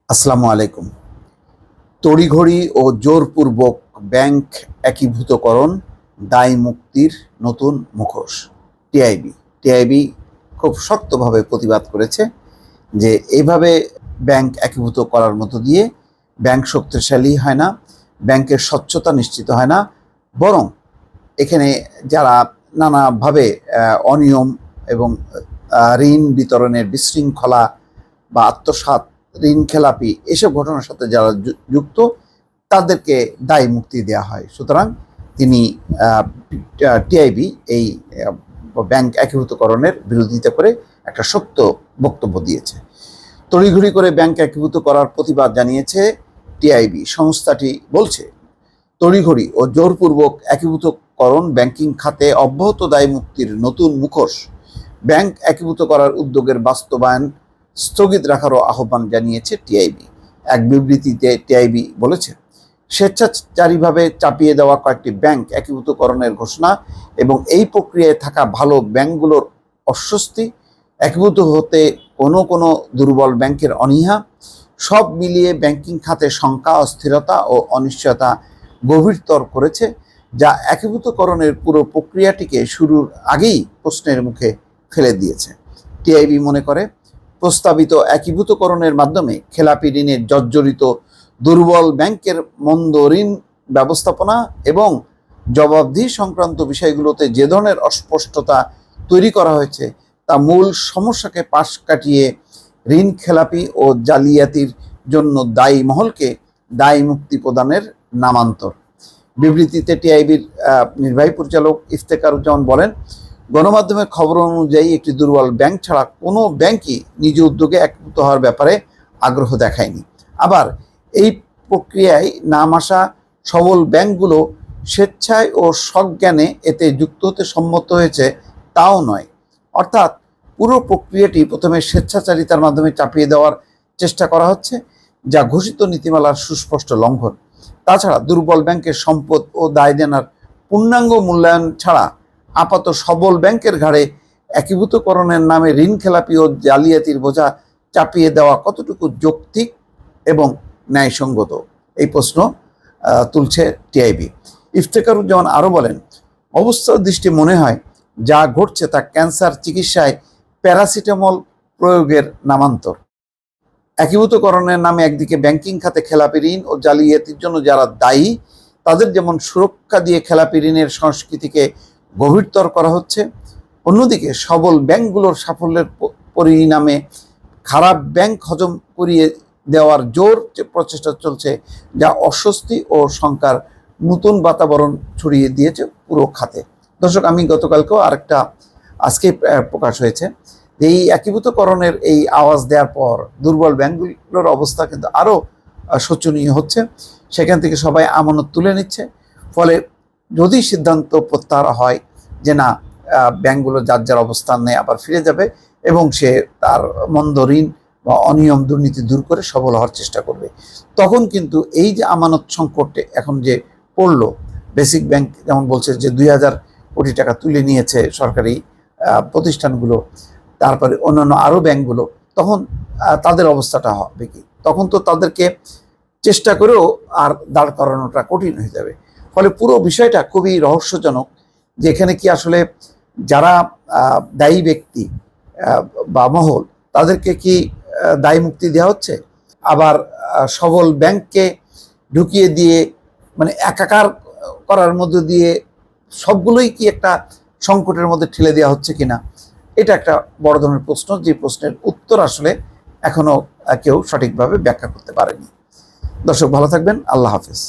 আসসালামু আলাইকুম। তড়িঘড়ি ও জোরপূর্বক ব্যাংক একীভূতকরণ দায় মুক্তির নতুন মুখোশ। টিআইবি টিআইবি খুব শক্তভাবে প্রতিবাদ করেছে যে এইভাবে ব্যাংক একীভূত করার মতো দিয়ে ব্যাংক শক্তিশালী হয় না, ব্যাংকের স্বচ্ছতা নিশ্চিত হয় না, বরং এখানে যারা নানাভাবে অনিয়ম এবং ঋণ বিতরণের বিশৃঙ্খলা বা আত্মসাৎ, ঋণ খেলাপি এসব ঘটনার সাথে যারা যুক্ত তাদেরকে দায় মুক্তি দেওয়া হয়। সুতরাং তিনি টিআইবি এই ব্যাংক একীভূতকরণের বিরোধিতা করে একটা শক্ত বক্তব্য দিয়েছে। তড়িঘড়ি করে ব্যাংক একীভূত করার প্রতিবাদ জানিয়েছে টিআইবি। সংস্থাটি বলছে, তড়িঘড়ি ও জোরপূর্বক একীভূতকরণ ব্যাংকিং খাতে অব্যাহত দায় মুক্তির নতুন মুখোশ। ব্যাংক একীভূত করার উদ্যোগের বাস্তবায়ন স্থগিত রাখারও আহ্বান জানিয়েছে টিআইবি। এক বিবৃতিতে টিআইবি বলেছে, স্বেচ্ছাচারীভাবে চাপিয়ে দেওয়া কয়েকটি ব্যাংক একীভূতকরণের ঘোষণা এবং এই প্রক্রিয়ায় থাকা ভালো ব্যাংকগুলোর অস্বস্তি, একীভূত হতে কোনো দুর্বল ব্যাংকের অনীহা, সব মিলিয়ে ব্যাংকিং খাতে শঙ্কা, অস্থিরতা ও অনিশ্চয়তা গভীরতর করেছে, যা একীভূতকরণের পুরো প্রক্রিয়াটিকে শুরুর আগেই প্রশ্নের মুখে ফেলে দিয়েছে। টিআইবি মনে করে, প্রস্তাবিত একীভূতকরণের মাধ্যমে খেলাপি ঋণের জর্জরিত দুর্বল ব্যাংকের মন্দ ঋণ ব্যবস্থাপনা এবং জবাবদিহি সংক্রান্ত বিষয়গুলোতে যে ধরনের অস্পষ্টতা তৈরি করা হয়েছে তা মূল সমস্যাকে পাশ কাটিয়ে ঋণ খেলাপি ও জালিয়াতির জন্য দায়ী মহলকে দায় মুক্তি প্রদানের নামান্তর। বিবৃতিতে টিআইবির নির্বাহী পরিচালক ইফতেখারুজ্জামান বলেন, গণমাধ্যমের খবর অনুযায়ী একটি দুর্বল ব্যাংক ছাড়া কোনো ব্যাংকই নিজ উদ্যোগে একীভূত হওয়ার ব্যাপারে আগ্রহ দেখায়নি। আবার এই প্রক্রিয়ায় নাম আসা সবল ব্যাংকগুলো স্বেচ্ছায় ও সজ্ঞানে এতে যুক্ত হতে সম্মত হয়েছে তাও নয়। অর্থাৎ পুরো প্রক্রিয়াটি প্রথমে স্বেচ্ছাচারিতার মাধ্যমে চাপিয়ে দেওয়ার চেষ্টা করা হচ্ছে, যা ঘোষিত নীতিমালার সুস্পষ্ট লঙ্ঘন। তাছাড়া দুর্বল ব্যাংকের সম্পদ ও দায় দেনার পূর্ণাঙ্গ মূল্যায়ন ছাড়া আপাত সবল ব্যাংকের ঘাড়ে একীভূতকরণের নামে ঋণ খেলাপি ও জালিয়াতির বোঝা চাপিয়ে দেওয়া কতটুকু যৌক্তিক এবং ন্যায়সঙ্গত, এই প্রশ্ন তুলছে টিআইবি। ইফতেখারুজ্জামান আরও বলেন, অবস্থার দৃষ্টি মনে হয় যা ঘটছে তা ক্যান্সার চিকিৎসায় প্যারাসিটামল প্রয়োগের নামান্তর। একীভূতকরণের নামে একদিকে ব্যাংকিং খাতে খেলাপি ঋণ ও জালিয়াতির জন্য যারা দায়ী তাদের যেমন সুরক্ষা দিয়ে খেলাপি ঋণের সংস্কৃতিকে গভীরতর করা হচ্ছে, অন্যদিকে সবল ব্যাংকগুলোর সাফল্যের পরিণামে খারাপ ব্যাংক হজম করিয়ে দেওয়ার জোর প্রচেষ্টা চলছে, যা অস্বস্তি ও শঙ্কার নতুন বাতাবরণ ছড়িয়ে দিয়েছে পুরো খাতে। দর্শক, আমি গতকালকেও আরেকটা আজকে প্রকাশ হয়েছে যে এই একীভূতকরণের এই আওয়াজ দেওয়ার পর দুর্বল ব্যাংকগুলোর অবস্থা কিন্তু আরও শোচনীয় হচ্ছে। সেখান থেকে সবাই আমানত তুলে নিচ্ছে। ফলে যদি সিদ্ধান্ত প্রত্যাহার হয় যে না, ব্যাংকগুলো যার অবস্থান নেই আবার ফিরে যাবে এবং সে তার মন্দ ঋণ বা অনিয়ম দুর্নীতি দূর করে সবল হওয়ার চেষ্টা করবে, তখন কিন্তু এই যে আমানত সংকটে এখন যে পড়লো, বেসিক ব্যাংক যেমন বলছে যে 2000 কোটি টাকা তুলে নিয়েছে সরকারি প্রতিষ্ঠানগুলো, তারপরে অন্যান্য আরও ব্যাংকগুলো, তখন তাদের অবস্থাটা হবে কি? তখন তো তাদেরকে চেষ্টা করেও আর দাঁড় করানোটা কঠিন হয়ে যাবে। ফলে পুরো বিষয়টা খুবই রহস্যজনক যে এখানে কি আসলে যারা দায়ী ব্যক্তি বা মহল তাদেরকে কি দায় মুক্তি দেওয়া হচ্ছে, আবার সবল ব্যাংককে ঢুকিয়ে দিয়ে মানে একাকার করার মধ্যে দিয়ে সবগুলোই কি একটা সংকটের মধ্যে ঠেলে দেওয়া হচ্ছে কিনা, এটা একটা বড় ধরনের প্রশ্ন, যে প্রশ্নের উত্তর আসলে এখনো কেউ সঠিকভাবে ব্যাখ্যা করতে পারেনি। দর্শক, ভালো থাকবেন। আল্লাহ হাফেজ।